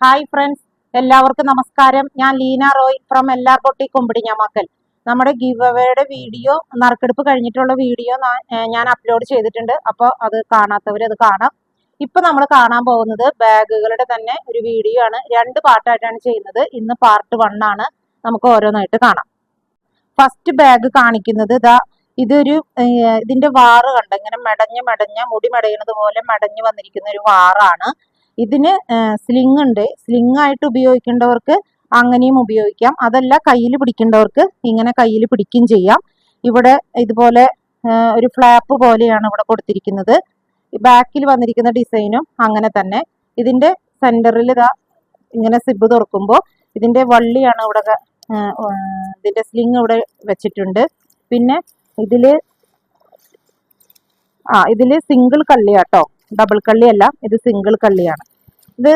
Hi friends, എല്ലാവർക്കും നമസ്കാരം. ഞാൻ ലീന റോയ് ഫ്രം എല്ലാർ പൊട്ടി കുമ്പിടിഞ്ഞാമക്കൽ. നമ്മുടെ ഗിവ് അവയുടെ വീഡിയോ, നറുക്കെടുപ്പ് കഴിഞ്ഞിട്ടുള്ള വീഡിയോ ഞാൻ അപ്ലോഡ് ചെയ്തിട്ടുണ്ട്. അപ്പോൾ അത് കാണാത്തവർ അത് കാണാം. ഇപ്പൊ നമ്മൾ കാണാൻ പോകുന്നത് ബാഗുകളുടെ തന്നെ ഒരു വീഡിയോ ആണ്. 2 പാർട്ടായിട്ടാണ് ചെയ്യുന്നത്. ഇന്ന് പാർട്ട് 1 ആണ്. നമുക്ക് ഓരോന്നായിട്ട് കാണാം. ഫസ്റ്റ് ബാഗ് കാണിക്കുന്നത് ഇതിന്റെ വാറ് കണ്ട ഇങ്ങനെ മെടഞ്ഞ മുടി മെടയുന്നത് പോലെ മെടഞ്ഞു വന്നിരിക്കുന്ന ഒരു വാറാണ്. ഇതിന് സ്ലിങ് ഉണ്ട്. സ്ലിങ് ആയിട്ട് ഉപയോഗിക്കേണ്ടവർക്ക് അങ്ങനെയും ഉപയോഗിക്കാം. അതല്ല കയ്യിൽ പിടിക്കേണ്ടവർക്ക് ഇങ്ങനെ കയ്യിൽ പിടിക്കുകയും ചെയ്യാം. ഇവിടെ ഇതുപോലെ ഒരു ഫ്ലാപ്പ് പോലെയാണ് ഇവിടെ കൊടുത്തിരിക്കുന്നത്. ബാക്കിൽ വന്നിരിക്കുന്ന ഡിസൈനും അങ്ങനെ തന്നെ. ഇതിന്റെ സെന്ററിൽ ഇങ്ങനെ സിബ് തുറക്കുമ്പോൾ ഇതിന്റെ വള്ളിയാണ് ഇവിടെ, ഇതിന്റെ സ്ലിങ് ഇവിടെ വെച്ചിട്ടുണ്ട്. പിന്നെ ഇതില് സിംഗിൾ കള്ളിയാട്ടോ, ഡബിൾ കള്ളിയല്ല, ഇത് സിംഗിൾ കള്ളിയാണ്. ഇത്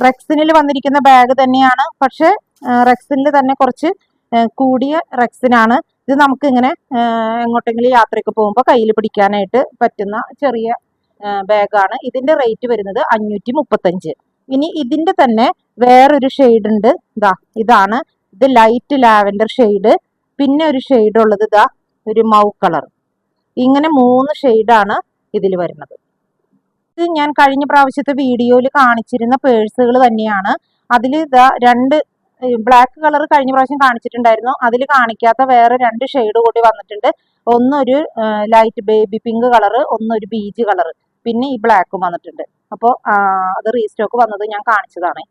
റെക്സിനിൽ വന്നിരിക്കുന്ന ബാഗ് തന്നെയാണ്. പക്ഷെ റെക്സിനിൽ തന്നെ കുറച്ച് കൂടിയ റെക്സിനാണ്. ഇത് നമുക്ക് ഇങ്ങനെ എങ്ങോട്ടെങ്കിലും യാത്രയ്ക്ക് പോകുമ്പോൾ കയ്യിൽ പിടിക്കാനായിട്ട് പറ്റുന്ന ചെറിയ ബാഗാണ്. ഇതിന്റെ റേറ്റ് വരുന്നത് 535. ഇനി ഇതിന്റെ തന്നെ വേറൊരു ഷെയ്ഡ് ഉണ്ട്. ഇതാണ്. ഇത് ലൈറ്റ് ലാവൻഡർ ഷെയ്ഡ്. പിന്നെ ഒരു ഷെയ്ഡ് ഉള്ളത് ഒരു മൗ കളർ. ഇങ്ങനെ 3 ഷെയ്ഡാണ് ഇതിൽ വരുന്നത്. ഇത് ഞാൻ കഴിഞ്ഞ പ്രാവശ്യത്തെ വീഡിയോയിൽ കാണിച്ചിരുന്ന പേഴ്സുകൾ തന്നെയാണ്. അതിൽ 2 ബ്ലാക്ക് കളർ കഴിഞ്ഞ പ്രാവശ്യം കാണിച്ചിട്ടുണ്ടായിരുന്നു. അതിൽ കാണിക്കാത്ത വേറെ 2 ഷെയ്ഡ് കൂടി വന്നിട്ടുണ്ട്. ഒന്നൊരു ലൈറ്റ് ബേബി പിങ്ക് കളർ, ഒന്നൊരു ബീജ് കളർ, പിന്നെ ഈ ബ്ലാക്കും വന്നിട്ടുണ്ട്. അപ്പോൾ അത് റീസ്റ്റോക്ക് വന്നത് ഞാൻ കാണിച്ചതാണ്.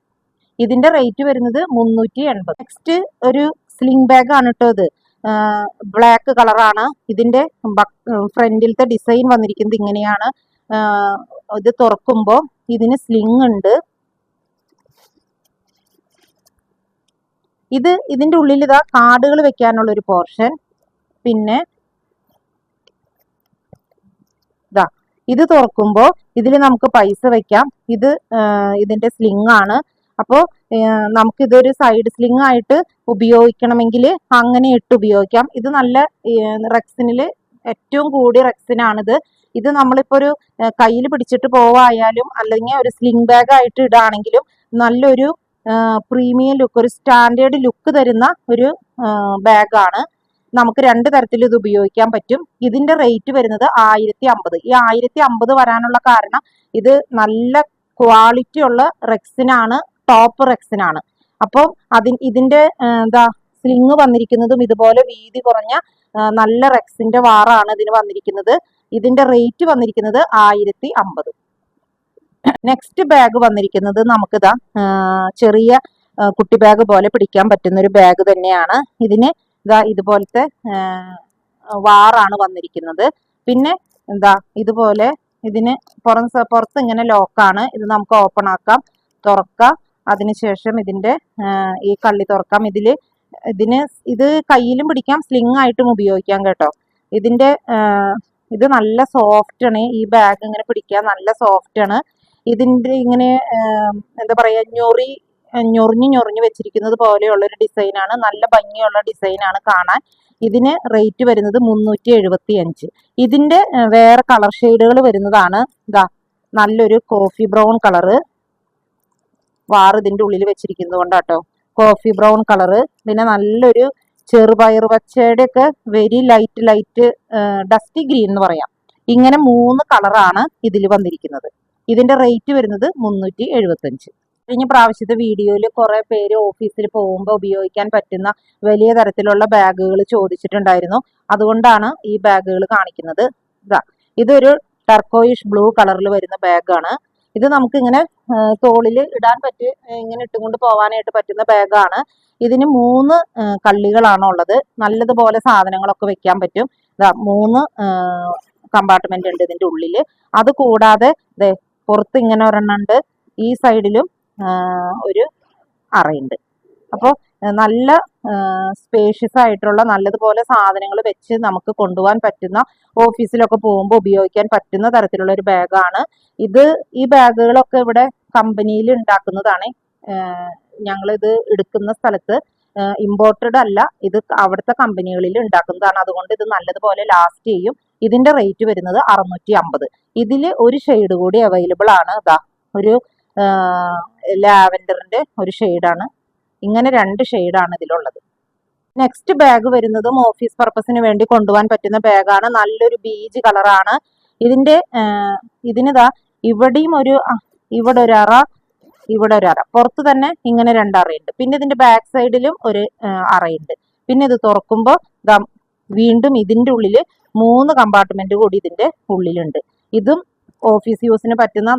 ഇതിന്റെ റേറ്റ് വരുന്നത് 380. നെക്സ്റ്റ് ഒരു സ്ലിംഗ് ബാഗ് ആണ് കേട്ടോ. ഇത് ബ്ലാക്ക് കളറാണ്. ഇതിന്റെ ഫ്രണ്ടിലത്തെ ഡിസൈൻ വന്നിരിക്കുന്നത് ഇങ്ങനെയാണ്. ഇത് തുറക്കുമ്പോൾ ഇതിന് സ്ലിംഗ് ഉണ്ട്. ഇതിന്റെ ഉള്ളിൽ കാർഡുകൾ വെക്കാനുള്ള ഒരു പോർഷൻ. പിന്നെ ഇത് തുറക്കുമ്പോൾ ഇതിൽ നമുക്ക് പൈസ വെക്കാം. ഇതിന്റെ സ്ലിംഗ് ആണ്. അപ്പോൾ നമുക്ക് ഇതൊരു സൈഡ് സ്ലിംഗ് ആയിട്ട് ഉപയോഗിക്കണമെങ്കിൽ അങ്ങനെ ഇട്ട് ഉപയോഗിക്കാം. ഇത് നല്ല റെക്സിനിൽ ഏറ്റവും കൂടിയ റെക്സിനാണിത്. ഇത് നമ്മളിപ്പോ ഒരു കയ്യിൽ പിടിച്ചിട്ട് പോവായാലും അല്ലെങ്കിൽ ഒരു സ്ലിംഗ് ബാഗ് ആയിട്ട് ഇടാണെങ്കിലും നല്ലൊരു പ്രീമിയം ലുക്ക്, ഒരു സ്റ്റാൻഡേർഡ് ലുക്ക് തരുന്ന ഒരു ബാഗാണ്. നമുക്ക് 2 തരത്തിൽ ഇത് ഉപയോഗിക്കാൻ പറ്റും. ഇതിന്റെ റേറ്റ് വരുന്നത് 1050. ഈ 1050 വരാനുള്ള കാരണം ഇത് നല്ല ക്വാളിറ്റി ഉള്ള റെക്സിനാണ്, ടോപ്പ് റെക്സിനാണ്. അപ്പോൾ ഇതിന്റെ സ്ലിങ് വന്നിരിക്കുന്നതും ഇതുപോലെ വീതി കുറഞ്ഞ നല്ല റെക്സിന്റെ വാറാണ് ഇതിന് വന്നിരിക്കുന്നത്. ഇതിന്റെ റേറ്റ് വന്നിരിക്കുന്നത് 1050. നെക്സ്റ്റ് ബാഗ് വന്നിരിക്കുന്നത് നമുക്കിതാ ചെറിയ കുട്ടി ബാഗ് പോലെ പിടിക്കാൻ പറ്റുന്ന ഒരു ബാഗ് തന്നെയാണ്. ഇതിന് ഇതുപോലത്തെ വാറാണ് വന്നിരിക്കുന്നത്. പിന്നെ ഇതുപോലെ ഇതിന് പുറത്ത് ഇങ്ങനെ ലോക്കാണ്. ഇത് നമുക്ക് ഓപ്പൺ ആക്കാം, തുറക്കാം. അതിനുശേഷം ഇതിന്റെ ഈ കള്ളി തുറക്കാം. ഇത് കയ്യിലും പിടിക്കാം, സ്ലിംഗ് ആയിട്ടും ഉപയോഗിക്കാം കേട്ടോ. ഇത് നല്ല സോഫ്റ്റ് ആണ്. ഈ ബാഗ് ഇങ്ങനെ പിടിക്കാൻ നല്ല സോഫ്റ്റ് ആണ്. ഇതിന്റെ ഇങ്ങനെ എന്താ പറയാ, ഞൊറിഞ്ഞു വെച്ചിരിക്കുന്നത് പോലെയുള്ള ഒരു ഡിസൈനാണ്. നല്ല ഭംഗിയുള്ള ഡിസൈനാണ് കാണാൻ. ഇതിന് റേറ്റ് വരുന്നത് 375. ഇതിന്റെ വേറെ കളർ ഷെയ്ഡുകൾ വരുന്നതാണ്. നല്ലൊരു കോഫി ബ്രൗൺ കളറ് വാർ ഇതിന്റെ ഉള്ളിൽ വെച്ചിരിക്കുന്നത് കൊണ്ടാട്ടോ. കോഫി ബ്രൗൺ കളറ്, പിന്നെ നല്ലൊരു ചെറുപയർ പച്ചയുടെ ഒക്കെ വെരി ലൈറ്റ് ഡസ്റ്റി ഗ്രീൻ എന്ന് പറയാം. ഇങ്ങനെ 3 കളറാണ് ഇതിൽ വന്നിരിക്കുന്നത്. ഇതിന്റെ റേറ്റ് വരുന്നത് 375. കഴിഞ്ഞ പ്രാവശ്യത്തെ വീഡിയോയിൽ കുറെ പേര് ഓഫീസിൽ പോകുമ്പോൾ ഉപയോഗിക്കാൻ പറ്റുന്ന വലിയ തരത്തിലുള്ള ബാഗുകൾ ചോദിച്ചിട്ടുണ്ടായിരുന്നു. അതുകൊണ്ടാണ് ഈ ബാഗുകൾ കാണിക്കുന്നത്. ഇതൊരു ടർക്കോയിഷ് ബ്ലൂ കളറിൽ വരുന്ന ബാഗാണ്. ഇത് നമുക്ക് ഇങ്ങനെ തോളിൽ ഇടാൻ ഇങ്ങനെ ഇട്ടുകൊണ്ട് പോകാനായിട്ട് പറ്റുന്ന ബാഗാണ്. ഇതിന് 3 കള്ളികളാണ് ഉള്ളത്. നല്ലതുപോലെ സാധനങ്ങളൊക്കെ വെക്കാൻ പറ്റും. 3 കമ്പാർട്ട്മെന്റ് ഉണ്ട് ഇതിന്റെ ഉള്ളില്. അത് കൂടാതെ പുറത്ത് ഇങ്ങനെ ഒരെണ്ണുണ്ട്. ഈ സൈഡിലും ഒരു അറയുണ്ട്. അപ്പോൾ നല്ല സ്പേഷ്യസ് ആയിട്ടുള്ള നല്ലതുപോലെ സാധനങ്ങൾ വെച്ച് നമുക്ക് കൊണ്ടുപോകാൻ പറ്റുന്ന, ഓഫീസിലൊക്കെ പോകുമ്പോൾ ഉപയോഗിക്കാൻ പറ്റുന്ന തരത്തിലുള്ള ഒരു ബാഗാണ് ഇത്. ഈ ബാഗുകളൊക്കെ ഇവിടെ കമ്പനിയിൽ ഉണ്ടാക്കുന്നതാണ്. ഞങ്ങളിത് എടുക്കുന്ന സ്ഥലത്ത് ഇമ്പോർട്ടഡ് അല്ല, ഇത് അവിടുത്തെ കമ്പനികളിൽ ഉണ്ടാക്കുന്നതാണ്. അതുകൊണ്ട് ഇത് നല്ലതുപോലെ ലാസ്റ്റ് ചെയ്യും. ഇതിന്റെ റേറ്റ് വരുന്നത് 650. ഇതിൽ ഒരു ഷെയ്ഡ് കൂടി അവൈലബിൾ ആണ്. ഒരു ലാവൻഡറിന്റെ ഒരു ഷെയ്ഡാണ്. ഇങ്ങനെ 2 ഷെയ്ഡാണ് ഇതിലുള്ളത്. നെക്സ്റ്റ് ബാഗ് വരുന്നതും ഓഫീസ് പർപ്പസിന് വേണ്ടി കൊണ്ടുപോകാൻ പറ്റുന്ന ബാഗാണ്. നല്ലൊരു ബീജ് കളറാണ്. ഇതിനിതാ ഇവിടെയും ഇവിടെ ഒരു അറ, ഇവിടെ ഒരു അറ, പുറത്ത് തന്നെ ഇങ്ങനെ 2 അറയുണ്ട്. പിന്നെ ഇതിന്റെ ബാക്ക് സൈഡിലും ഒരു അറയുണ്ട്. പിന്നെ ഇത് തുറക്കുമ്പോൾ വീണ്ടും ഇതിന്റെ ഉള്ളില് 3 കമ്പാർട്ട്മെന്റ് കൂടി ഇതിന്റെ ഉള്ളിലുണ്ട്. ഇതും ഓഫീസ് യൂസിന് പറ്റുന്ന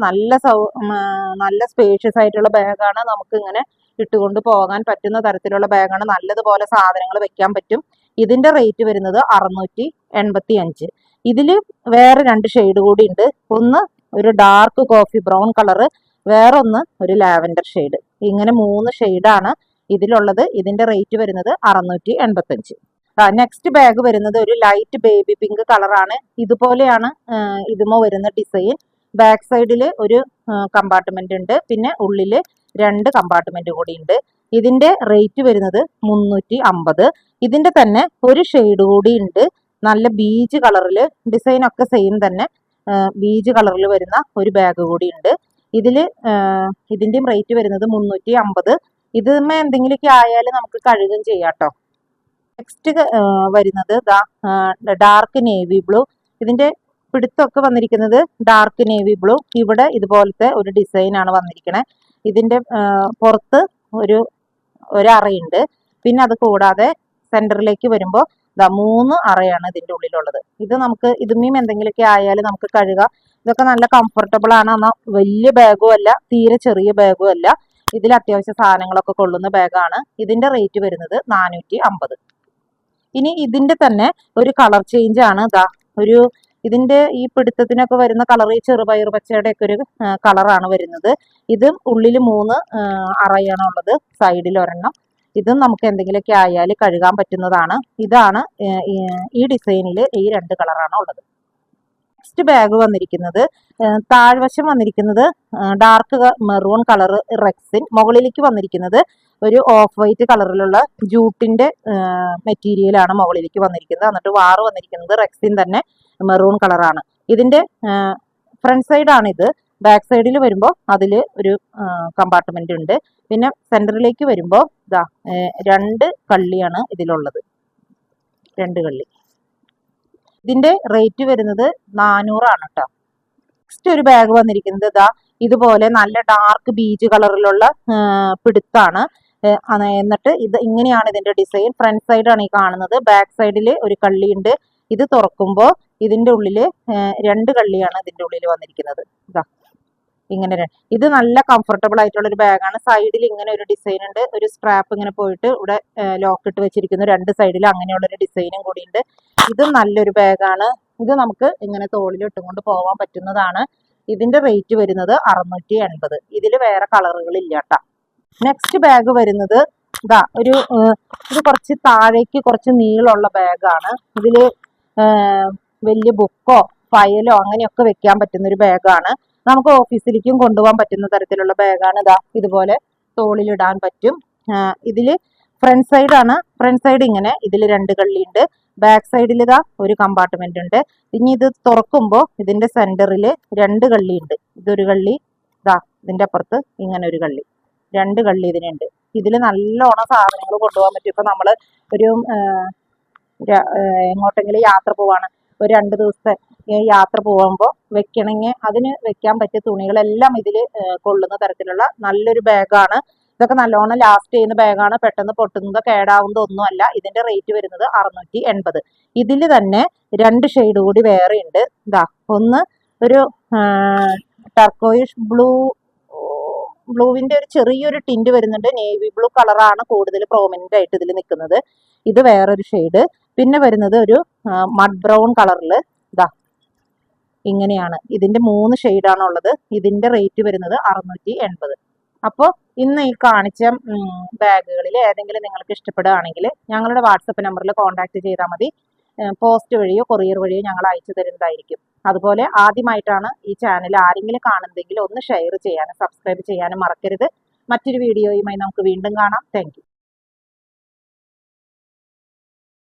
നല്ല സ്പേഷ്യസ് ആയിട്ടുള്ള ബാഗാണ്. നമുക്ക് ഇങ്ങനെ ഇട്ടുകൊണ്ട് പോകാൻ പറ്റുന്ന തരത്തിലുള്ള ബാഗാണ്. നല്ലതുപോലെ സാധനങ്ങൾ വെക്കാൻ പറ്റും. ഇതിന്റെ റേറ്റ് വരുന്നത് 685. ഇതില് വേറെ 2 ഷെയ്ഡ് കൂടി ഉണ്ട്. ഒന്ന് ഒരു ഡാർക്ക് കോഫി ബ്രൗൺ കളറ്, വേറൊന്ന് ഒരു ലാവൻഡർ ഷെയ്ഡ്. ഇങ്ങനെ 3 ഷെയ്ഡാണ് ഇതിലുള്ളത്. ഇതിന്റെ റേറ്റ് വരുന്നത് 685. നെക്സ്റ്റ് ബാഗ് വരുന്നത് ഒരു ലൈറ്റ് ബേബി പിങ്ക് കളറാണ്. ഇതുപോലെയാണ് ഇതുമോ വരുന്ന ഡിസൈൻ. ബാക്ക് സൈഡിൽ ഒരു കമ്പാർട്ട്മെന്റ് ഉണ്ട്. പിന്നെ ഉള്ളില് 2 കമ്പാർട്ട്മെന്റ് കൂടി ഉണ്ട്. ഇതിന്റെ റേറ്റ് വരുന്നത് 350. ഇതിന്റെ തന്നെ ഒരു ഷെയ്ഡ് കൂടി ഉണ്ട്. നല്ല ബീജ് കളറില്, ഡിസൈൻ ഒക്കെ സെയിം തന്നെ ബീജ് കളറിൽ വരുന്ന ഒരു ബാഗ് കൂടി ഉണ്ട്. ഇതിന്റെയും റേറ്റ് വരുന്നത് 350. ഇതിന്മേ എന്തെങ്കിലുമൊക്കെ ആയാലും നമുക്ക് കഴുകുകയും ചെയ്യാം കേട്ടോ. നെക്സ്റ്റ് വരുന്നത് ഡാർക്ക് നേവി ബ്ലൂ. ഇതിന്റെ പിടുത്തൊക്കെ വന്നിരിക്കുന്നത് ഡാർക്ക് നേവി ബ്ലൂ. ഇവിടെ ഇതുപോലത്തെ ഒരു ഡിസൈൻ ആണ് വന്നിരിക്കുന്നത്. ഇതിന്റെ പുറത്ത് ഒരു അറയുണ്ട്. പിന്നെ അത് കൂടാതെ സെന്ററിലേക്ക് വരുമ്പോൾ 3 അറയാണ് ഇതിന്റെ ഉള്ളിലുള്ളത്. ഇത് നമുക്ക് ഇതുമേയും എന്തെങ്കിലുമൊക്കെ ആയാലും നമുക്ക് കഴുകാം. ഇതൊക്കെ നല്ല കംഫർട്ടബിൾ ആണ്. എന്നാൽ വലിയ ബാഗും അല്ല, തീരെ ചെറിയ ബാഗും അല്ല. ഇതിൽ അത്യാവശ്യ സാധനങ്ങളൊക്കെ കൊള്ളുന്ന ബാഗാണ്. ഇതിന്റെ റേറ്റ് വരുന്നത് 450. ഇനി ഇതിന്റെ തന്നെ ഒരു കളർ ചേഞ്ച് ആണ്. ഇതിന്റെ ഈ പിടുത്തത്തിനൊക്കെ വരുന്ന കളർ ഈ ചെറുപയർ പച്ചയുടെ ഒക്കെ ഒരു കളറാണ് വരുന്നത്. ഇതും ഉള്ളിൽ 3 അറയാണ് ഉള്ളത്, സൈഡിൽ ഒരെണ്ണം. ഇതും നമുക്ക് എന്തെങ്കിലുമൊക്കെ ആയാൽ കഴുകാൻ പറ്റുന്നതാണ്. ഇതാണ് ഈ ഡിസൈനിൽ ഈ 2 കളറാണ് ഉള്ളത്. നെക്സ്റ്റ് ബാഗ് വന്നിരിക്കുന്നത് താഴ്വശം വന്നിരിക്കുന്നത് ഡാർക്ക് മെറൂൺ കളർ റെക്സിൻ. മുകളിലേക്ക് വന്നിരിക്കുന്നത് ഒരു ഓഫ് വൈറ്റ് കളറിലുള്ള ജൂട്ടിന്റെ മെറ്റീരിയലാണ് മുകളിലേക്ക് വന്നിരിക്കുന്നത്. എന്നിട്ട് വാറ് വന്നിരിക്കുന്നത് റെക്സിൻ തന്നെ മെറൂൺ കളറാണ്. ഇതിന്റെ ഫ്രണ്ട് സൈഡാണ് ഇത്. ബാക്ക് സൈഡിൽ വരുമ്പോൾ അതിൽ ഒരു കമ്പാർട്ട്മെന്റ് ഉണ്ട്. പിന്നെ സെന്ററിലേക്ക് വരുമ്പോൾ 2 കള്ളിയാണ് ഇതിലുള്ളത്, 2 കള്ളി. ഇതിന്റെ റേറ്റ് വരുന്നത് 400 ആണ് കേട്ടോ. നെക്സ്റ്റ് ഒരു ബാഗ് വന്നിരിക്കുന്നത് ഇതുപോലെ നല്ല ഡാർക്ക് ബീജ് കളറിലുള്ള പിടുത്താണ്. എന്നിട്ട് ഇങ്ങനെയാണ് ഇതിന്റെ ഡിസൈൻ. ഫ്രണ്ട് സൈഡാണ് ഈ കാണുന്നത്. ബാക്ക് സൈഡിൽ ഒരു കള്ളിയുണ്ട്. ഇത് തുറക്കുമ്പോൾ ഇതിന്റെ ഉള്ളില് 2 കള്ളിയാണ് ഇതിന്റെ ഉള്ളിൽ വന്നിരിക്കുന്നത്. ഇങ്ങനെ ഇത് നല്ല കംഫർട്ടബിൾ ആയിട്ടുള്ള ഒരു ബാഗാണ്. സൈഡിൽ ഇങ്ങനെ ഒരു ഡിസൈൻ ഉണ്ട്. ഒരു സ്ട്രാപ്പ് ഇങ്ങനെ പോയിട്ട് ഇവിടെ ലോക്ക് ഇട്ട് വെച്ചിരിക്കുന്നു. 2 സൈഡിൽ അങ്ങനെയുള്ള ഒരു ഡിസൈനും കൂടി ഉണ്ട്. ഇതും നല്ലൊരു ബാഗാണ്. ഇത് നമുക്ക് ഇങ്ങനെ തോളിൽ ഇട്ടുകൊണ്ട് പോകാൻ പറ്റുന്നതാണ്. ഇതിന്റെ റേറ്റ് വരുന്നത് 680. ഇതിൽ വേറെ കളറുകൾ ഇല്ല കേട്ടോ. നെക്സ്റ്റ് ബാഗ് വരുന്നത് ഇത് കുറച്ച് താഴേക്ക് കുറച്ച് നീളമുള്ള ബാഗാണ്. ഇതില് വലിയ ബുക്കോ ഫയലോ അങ്ങനെയൊക്കെ വെക്കാൻ പറ്റുന്ന ഒരു ബാഗാണ്. നമുക്ക് ഓഫീസിലേക്കും കൊണ്ടുപോകാൻ പറ്റുന്ന തരത്തിലുള്ള ബാഗാണ്. ഇതുപോലെ തോളിലിടാൻ പറ്റും. ഇതില് ഫ്രണ്ട് സൈഡാണ്. ഫ്രണ്ട് സൈഡ് ഇങ്ങനെ ഇതിൽ 2 കള്ളി ഉണ്ട്. ബാക്ക് സൈഡിൽ ഒരു കമ്പാർട്ട്മെന്റ് ഉണ്ട്. ഇനി ഇത് തുറക്കുമ്പോൾ ഇതിന്റെ സെന്ററിൽ 2 കള്ളി ഉണ്ട്. ഇതൊരു കള്ളി, ഇതിന്റെ അപ്പുറത്ത് ഇങ്ങനെ ഒരു കള്ളി, 2 കള്ളി ഇതിനുണ്ട്. ഇതിൽ നല്ലോണം സാധനങ്ങൾ കൊണ്ടുപോകാൻ പറ്റും. ഇപ്പൊ നമ്മള് ഒരു എങ്ങോട്ടെങ്കിലും യാത്ര പോവാണ്, ഒരു 2 ദിവസത്തെ യാത്ര പോകുമ്പോൾ വെക്കണമെങ്കിൽ അതിന് വെക്കാൻ പറ്റിയ തുണികളെല്ലാം ഇതിൽ കൊള്ളുന്ന തരത്തിലുള്ള നല്ലൊരു ബാഗാണ്. ഇതൊക്കെ നല്ലോണം ലാസ്റ്റ് ചെയ്യുന്ന ബാഗാണ്. പെട്ടെന്ന് പൊട്ടുന്നതോ കേടാവുന്നതോ ഒന്നും അല്ല. ഇതിന്റെ റേറ്റ് വരുന്നത് 680. ഇതിൽ തന്നെ 2 ഷെയ്ഡ് കൂടി വേറെ ഉണ്ട്. ഒന്ന് ഒരു ടർക്കോയിഷ് ബ്ലൂവിന്റെ ഒരു ചെറിയൊരു ടിന്റ് വരുന്നുണ്ട്. നേവി ബ്ലൂ കളറാണ് കൂടുതൽ പ്രോമിനന്റ് ആയിട്ട് ഇതിൽ നിൽക്കുന്നത്. ഇത് വേറൊരു ഷെയ്ഡ്. പിന്നെ വരുന്നത് ഒരു മഡ് ബ്രൗൺ കളറിൽ ഇങ്ങനെയാണ്. ഇതിന്റെ 3 ഷെയ്ഡാണ് ഉള്ളത്. ഇതിന്റെ റേറ്റ് വരുന്നത് 680. അപ്പോൾ ഇന്ന് ഈ കാണിച്ച ബാഗുകളിൽ ഏതെങ്കിലും നിങ്ങൾക്ക് ഇഷ്ടപ്പെടുകയാണെങ്കിൽ ഞങ്ങളുടെ വാട്സപ്പ് നമ്പറിൽ കോൺടാക്ട് ചെയ്താൽ മതി. പോസ്റ്റ് വഴിയോ കൊറിയർ വഴിയോ ഞങ്ങൾ അയച്ചു തരുന്നതായിരിക്കും. അതുപോലെ ആദ്യമായിട്ടാണ് ഈ ചാനൽ ആരെങ്കിലും കാണുന്നതെങ്കിൽ ഒന്ന് ഷെയർ ചെയ്യാനും സബ്സ്ക്രൈബ് ചെയ്യാനും മറക്കരുത്. മറ്റൊരു വീഡിയോയുമായി നമുക്ക് വീണ്ടും കാണാം. താങ്ക്